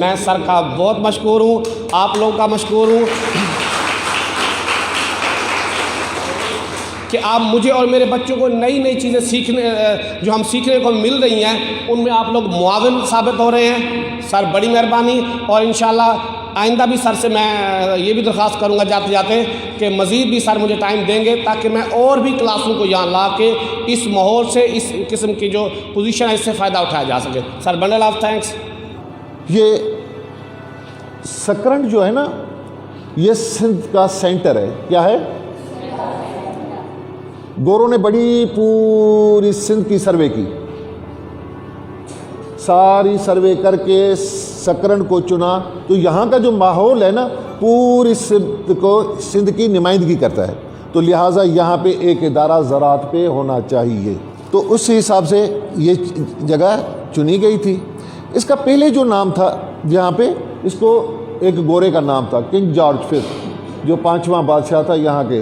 मैं सर का बहुत मशकूर हूँ, आप लोगों का मशकूर हूँ कि आप मुझे और मेरे बच्चों को नई नई चीज़ें जो हम सीखने को मिल रही हैं उनमें आप लोग मुआविन साबित हो रहे हैं। सर बड़ी मेहरबानी, और इंशाल्लाह आइंदा भी सर से मैं ये भी दरख्वास्त करूँगा जाते जाते कि मज़ीद भी सर मुझे टाइम देंगे ताकि मैं और भी क्लासों को यहाँ ला के इस माहौल से, इस किस्म की जो पोजीशन है, इससे फ़ायदा उठाया जा सके। Sir bundle of thanks. ये सकरंड जो है ना, ये सिंध का सेंटर है। क्या है? गोरों ने बड़ी पूरी सिंध की सर्वे की, सारी सर्वे करके सकरंड को चुना। तो यहाँ का जो माहौल है ना, पूरी सिंध की नुमाइंदगी करता है। तो लिहाजा यहाँ पे एक इदारा ज़राअत पे होना चाहिए। तो उस हिसाब से ये जगह चुनी गई थी। इसका पहले जो नाम था यहाँ पे, इसको एक गोरे का नाम था, किंग जॉर्ज फिफ्थ, जो 5वां बादशाह था यहाँ के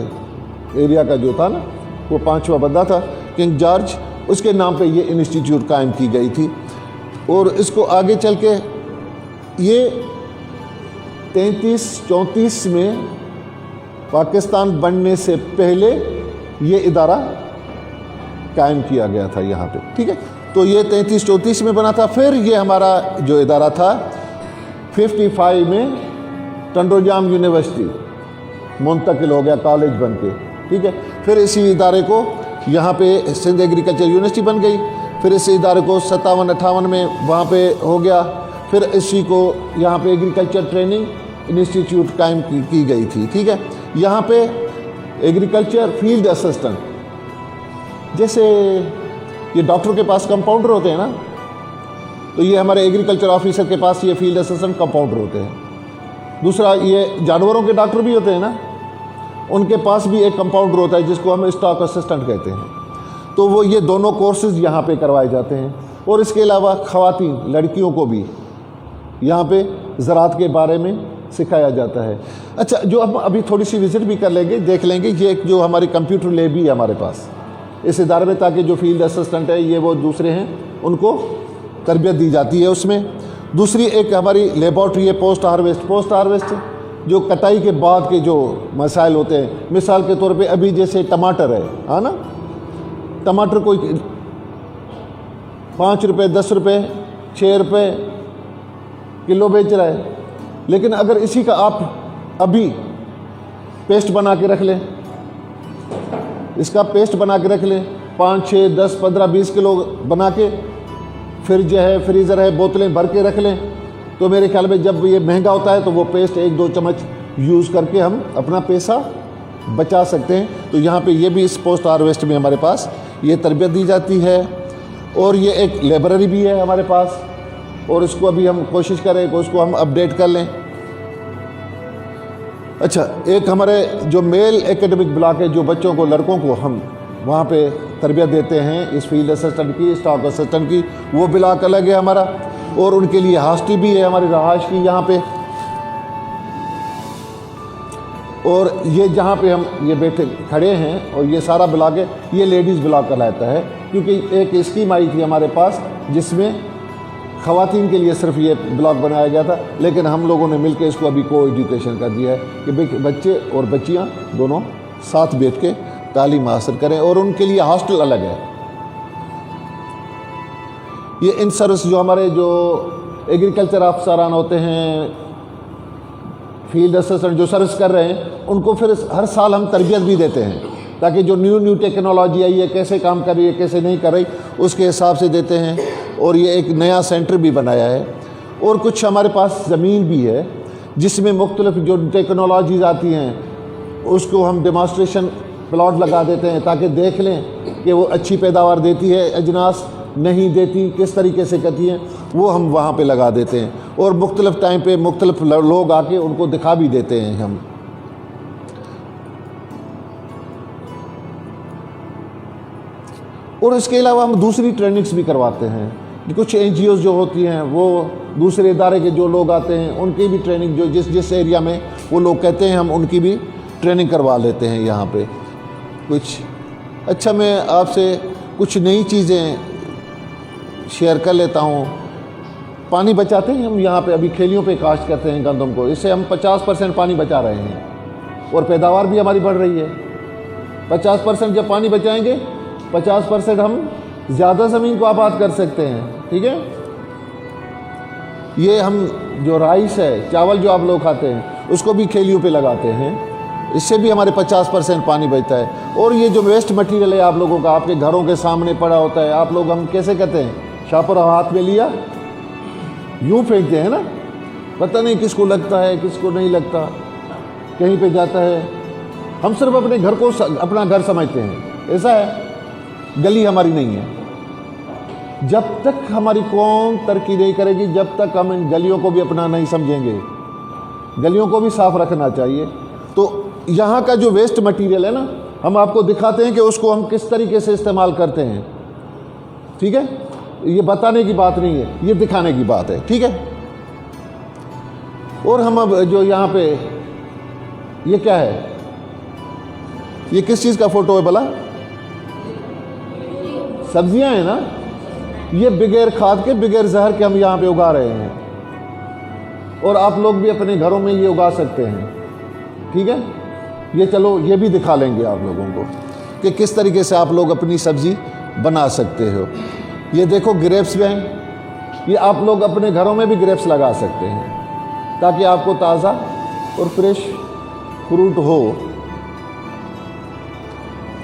एरिया का जो था ना, वो 5वां बंदा था, किंग जॉर्ज। उसके नाम पे ये इंस्टीट्यूट कायम की गई थी। और इसको आगे चल के ये 33-34 में पाकिस्तान बनने से पहले ये इदारा कायम किया गया था यहाँ पे, ठीक है। तो ये 33-34 में बना था। फिर ये हमारा जो इदारा था 55 में टंडोजाम यूनिवर्सिटी मुंतकिल हो गया कॉलेज बन के, ठीक है। फिर इसी इदारे को यहाँ पे सिंध एग्रीकल्चर यूनिवर्सिटी बन गई। फिर इस इदारे को 57-58 में वहाँ पे हो गया। फिर इसी को यहाँ पे एग्रीकल्चर ट्रेनिंग इंस्टीट्यूट कायम की गई थी, ठीक है। यहाँ पे एग्रीकल्चर फील्ड असिस्टेंट, जैसे ये डॉक्टर के पास कंपाउंडर होते हैं ना, तो ये हमारे एग्रीकल्चर ऑफिसर के पास ये फील्ड असिस्टेंट कंपाउंडर होते हैं। दूसरा, ये जानवरों के डॉक्टर भी होते हैं ना, उनके पास भी एक कंपाउंडर होता है जिसको हम स्टॉक असिस्टेंट कहते हैं। तो वो ये दोनों कोर्सेज यहाँ पे करवाए जाते हैं। और इसके अलावा ख़वातीन, लड़कियों को भी यहाँ पे ज़राअत के बारे में सिखाया जाता है। अच्छा, जो हम अभी थोड़ी सी विज़िट भी कर लेंगे, देख लेंगे। ये एक जो हमारी कंप्यूटर लैब भी है हमारे पास इस इदारे में, ताकि जो फील्ड असिस्टेंट है ये वो दूसरे हैं, उनको तरबियत दी जाती है उसमें। दूसरी एक हमारी लेबॉर्ट्री है पोस्ट हार्वेस्ट जो कटाई के बाद के जो मसाइल होते हैं। मिसाल के तौर पे अभी जैसे टमाटर है, हाँ ना, टमाटर कोई 5 रुपये, 10 रुपये, 6 रुपये किलो बेच रहा है, लेकिन अगर इसी का आप अभी पेस्ट बना के रख लें, इसका पेस्ट बना के रख लें 5, 6, 10, 15, 20 किलो बना के, फिर जो है फ्रीज़र है, बोतलें भर के रख लें, तो मेरे ख्याल में जब ये महंगा होता है तो वो पेस्ट 1-2 चम्मच यूज़ करके हम अपना पैसा बचा सकते हैं। तो यहाँ पे ये भी इस पोस्ट हार्वेस्ट में हमारे पास ये तरबियत दी जाती है। और ये एक लाइब्रेरी भी है हमारे पास, और इसको अभी हम कोशिश करें कि उसको हम अपडेट कर लें। अच्छा, एक हमारे जो मेल एकेडमिक ब्लॉक है, जो बच्चों को, लड़कों को हम वहाँ पे तरबियत देते हैं इस फील्ड असिस्टेंट की, स्टॉक असिस्टेंट की, वो ब्लॉक अलग है हमारा। और उनके लिए हॉस्टल भी है हमारी रहायश की यहाँ पे। और ये जहाँ पे हम ये बैठे खड़े हैं और ये सारा ब्लॉक है, ये लेडीज़ ब्लॉक कहलाता है, क्योंकि एक स्कीम आई थी हमारे पास जिसमें ख़वातीन के लिए सिर्फ ये ब्लॉक बनाया गया था, लेकिन हम लोगों ने मिलकर इसको अभी को एजुकेशन कर दिया है कि बच्चे और बच्चियाँ दोनों साथ बैठ के तालीम हासिल करें, और उनके लिए हॉस्टल अलग है। ये इन सर्विस जो हमारे जो एग्रीकल्चर अफसरान होते हैं, फील्ड असिस्टेंट जो सर्विस कर रहे हैं, उनको फिर हर साल हम तरबियत भी देते हैं, ताकि जो न्यू टेक्नोलॉजी आई है, कैसे काम कर रही है, कैसे नहीं कर रही, उसके हिसाब से देते हैं। और ये एक नया सेंटर भी बनाया है। और कुछ हमारे पास ज़मीन भी है जिसमें मुख्तलिफ जो टेक्नोलॉजीज़ आती हैं उसको हम डेमॉन्स्ट्रेशन प्लॉट लगा देते हैं, ताकि देख लें कि वो अच्छी पैदावार देती है, अजनास नहीं देती, किस तरीके से करती हैं, वो हम वहाँ पे लगा देते हैं। और मुख्तलिफ टाइम पे मुख्तलिफ लोग आके उनको दिखा भी देते हैं हम। और इसके अलावा हम दूसरी ट्रेनिंग्स भी करवाते हैं। कुछ NGOs जो होती हैं, वो दूसरे इदारे के जो लोग आते हैं उनकी भी ट्रेनिंग, जो जिस एरिया में वो लोग कहते हैं, हम उनकी भी ट्रेनिंग करवा लेते हैं यहाँ पे कुछ। अच्छा, मैं आपसे कुछ नई चीज़ें शेयर कर लेता हूँ पानी बचाते हैं हम यहाँ पे, अभी खेलियों पे काश्त करते हैं गंदम को, इससे हम 50% पानी बचा रहे हैं और पैदावार भी हमारी बढ़ रही है। 50% जब पानी बचाएंगे 50% हम ज़्यादा ज़मीन को आबाद कर सकते हैं। ठीक है, ये हम जो राइस है, चावल जो आप लोग खाते हैं, उसको भी खेलियों पे लगाते हैं, इससे भी हमारे 50% पानी बचता है। और ये जो वेस्ट मटेरियल है आप लोगों का, आपके घरों के सामने पड़ा होता है, आप लोग हम कैसे कहते हैं, शापर हाथ में लिया यूँ फेंकते हैं ना, पता नहीं किसको लगता है किसको नहीं लगता, कहीं पे जाता है। हम सिर्फ अपने घर को अपना घर समझते हैं, ऐसा है। गली हमारी नहीं है। जब तक हमारी कौम तरक्की नहीं करेगी, जब तक हम इन गलियों को भी अपना नहीं समझेंगे। गलियों को भी साफ रखना चाहिए। तो यहाँ का जो वेस्ट मटेरियल है ना, हम आपको दिखाते हैं कि उसको हम किस तरीके से इस्तेमाल करते हैं। ठीक है, ये बताने की बात नहीं है, ये दिखाने की बात है। ठीक है, और हम अब जो यहाँ पे ये क्या है, ये किस चीज़ का फोटो है भला? सब्जियां हैं ना, ये बगैर खाद के बगैर जहर के हम यहाँ पे उगा रहे हैं, और आप लोग भी अपने घरों में ये उगा सकते हैं। ठीक है, ये चलो ये भी दिखा लेंगे आप लोगों को कि किस तरीके से आप लोग अपनी सब्जी बना सकते हो। ये देखो ग्रेप्स में, ये आप लोग अपने घरों में भी ग्रेप्स लगा सकते हैं ताकि आपको ताज़ा और फ्रेश फ्रूट हो।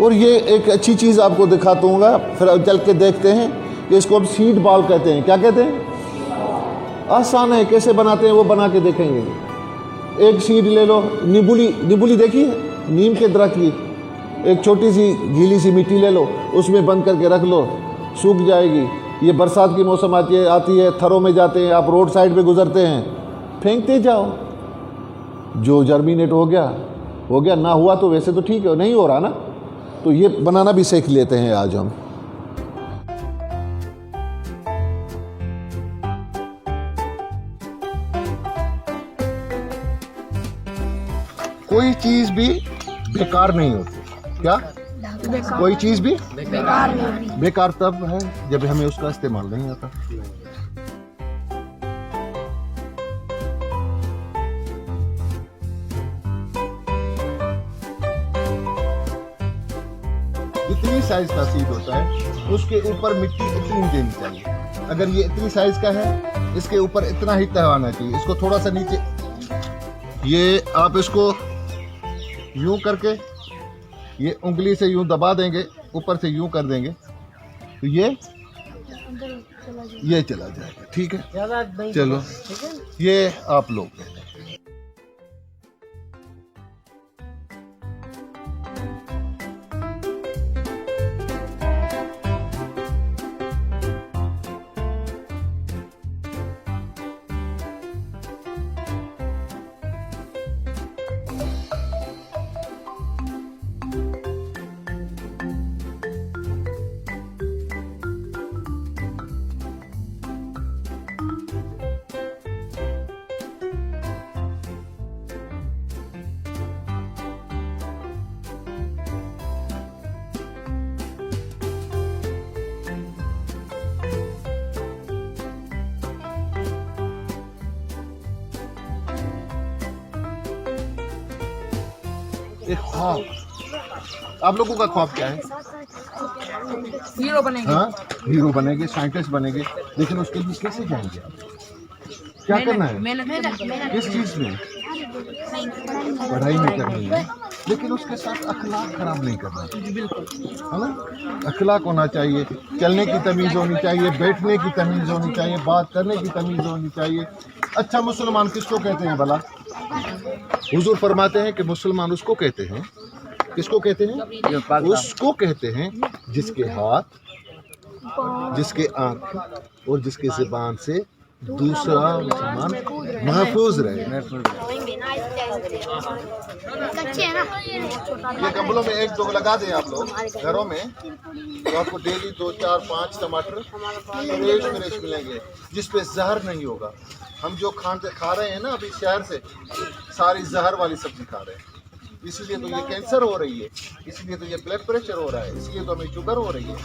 और ये एक अच्छी चीज़ आपको दिखाता हूँगा, फिर चल के देखते हैं कि इसको हम सीड बॉल कहते हैं। क्या कहते हैं? आसान है, कैसे बनाते हैं वो बना के देखेंगे। एक सीड ले लो, निबुली देखी है, नीम के दरख्त की, एक छोटी सी गीली सी मिट्टी ले लो, उसमें बंद करके रख लो, सूख जाएगी। ये बरसात की मौसम आती है, थरों में जाते हैं, आप रोड साइड पे गुजरते हैं, फेंकते जाओ, जो जर्मिनेट हो गया, ना हुआ तो वैसे तो ठीक है, नहीं हो रहा ना, तो ये बनाना भी सीख लेते हैं आज हम। कोई चीज़ भी बेकार नहीं होती। क्या? कोई चीज़ भी बेकार तब है जब हमें उसका इस्तेमाल नहीं आता। इतनी साइज का सीड होता है, उसके ऊपर मिट्टी इतनी देनी चाहिए। अगर ये इतनी साइज का है, इसके ऊपर इतना ही तहवाना चाहिए। इसको थोड़ा सा नीचे, ये आप इसको यूं करके, ये उंगली से यूं दबा देंगे, ऊपर से यूं कर देंगे, तो ये चला जाएगा। ठीक है, चलो ये आप लोग एक ख्वाब, आप लोगों का ख्वाब क्या है? हीरो बनेंगे। हाँ, हीरो बनेंगे, साइंटिस्ट बनेंगे, लेकिन उसके लिए कैसे जाएंगे आप? क्या करना है? किस चीज़ में? पढ़ाई में करनी है, लेकिन उसके साथ अखलाक खराब नहीं करना है ना। अखलाक होना चाहिए, चलने की तमीज़ होनी चाहिए, बैठने की तमीज़ होनी चाहिए, बात करने की तमीज़ होनी चाहिए। अच्छा, मुसलमान किसको कहते हैं भला? हुजूर फरमाते हैं कि मुसलमान उसको कहते हैं, किसको कहते हैं? उसको कहते हैं जिसके हाथ, जिसके आँख और जिसके ज़ुबान से दूसरा मुसलमान महफूज रहे। ये गमलों में 1-2 लगा दें आप लोग घरों में, तो आपको डेली 2, 4, 5 टमाटर फ्रेश मिलेंगे, जिस पे जहर नहीं होगा। हम जो खा रहे हैं ना अभी शहर से, सारी जहर वाली सब्जी खा रहे हैं, इसलिए तो ये कैंसर हो रही है, इसलिए तो ये ब्लड प्रेशर हो रहा है, इसलिए तो हमें शुगर हो रही है।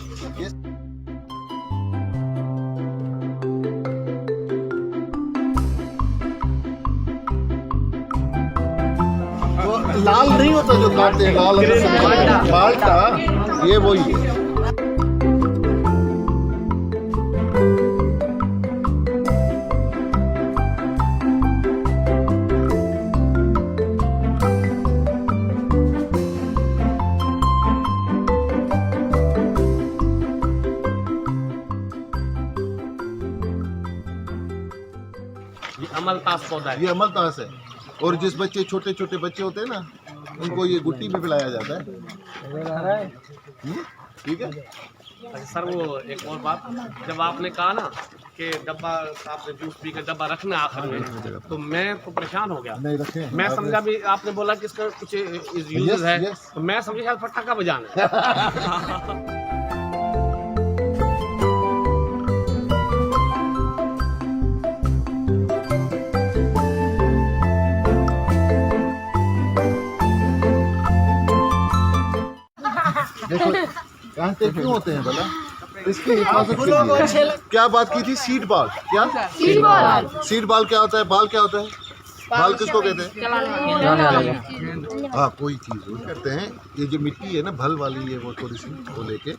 वो लाल नहीं होता जो काटते हैं, लाल माल्टा, ये वही है। ये अमलतास पौधा है। ये अमलतास है, और जिस बच्चे छोटे छोटे बच्चे होते हैं ना, उनको ये गुट्टी भी पिलाया जाता है। ठीक है। अच्छा सर, वो एक और बात, जब आपने कहा ना कि डब्बा, आपने जूस पी के डब्बा रखना आखिर में, तो मैं तो परेशान हो गया। नहीं रखे, मैं समझा भी आपने बोला कि इसका कुछ यूज है, तो मैं समझा शायद पटाखा बजाना है। देखो कांटे क्यों होते हैं भला, इसकी हिफाजत के लिए। क्या बात की थी, सीड बॉल? क्या सीड बॉल क्या होता है? बाल क्या होता है? बाल किसको कहते हैं? हाँ, कोई चीज़ वो कहते हैं। ये जो मिट्टी है ना भल वाली, ये वो थोड़ी सी वो लेके,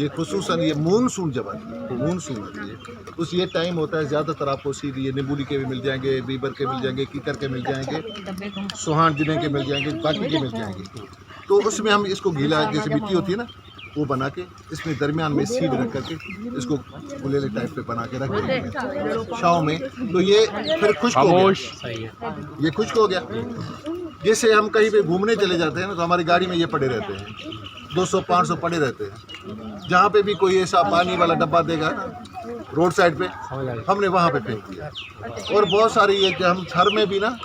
ये खुसूसन ये मूनसून जब आती है, मूनसून आती है, उस ये टाइम होता है। ज़्यादातर आपको सीड ये नींबूली के भी मिल जाएंगे, बीबर के मिल जाएंगे, कीकर के मिल जाएंगे, सुहान जिले के मिल जाएंगे, बाकी के मिल जाएंगे। तो उसमें हम इसको गीला, जैसे मिट्टी होती है ना, वो बना के इसमें दरमियान में सीड रख करके इसको गुलेले टाइप पे बना के रख देंगे छाँव में, तो ये फिर खुश्क हो गया। ये खुश्क हो गया। जैसे हम कहीं पे घूमने चले जाते हैं ना, तो हमारी गाड़ी में ये पड़े रहते हैं, 200-500 पड़े रहते हैं। जहाँ पे भी कोई ऐसा पानी वाला डब्बा देगा रोड साइड पे, हमने वहाँ पे फेंक दिया। और बहुत सारी ये कि हम घर में भी ना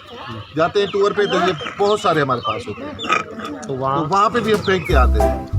जाते हैं टूर पे, तो ये बहुत सारे हमारे पास होते हैं, तो वहाँ पे भी हम फेंक के आते हैं।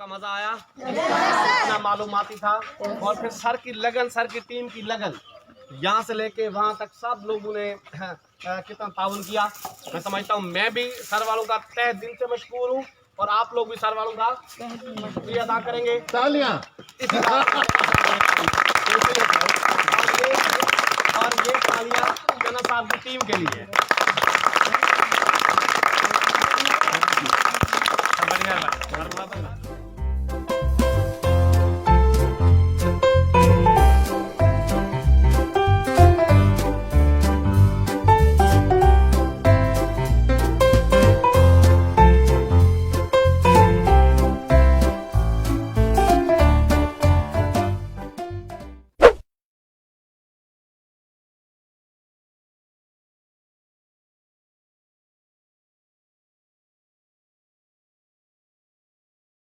मजा आया, इतना मालूमाती था, और फिर सर की लगन, सर की टीम की लगन, यहाँ से लेके वहाँ तक सब लोगों ने कितना ताउन किया। मैं समझता हूँ मैं भी सर वालों का तहे दिल से मशकूर हूँ, और आप लोग भी सर वालों का शुक्रिया अदा करेंगे। तालियां। और ये तालियां जनरल साहब की टीम के लिए। बढ़िया।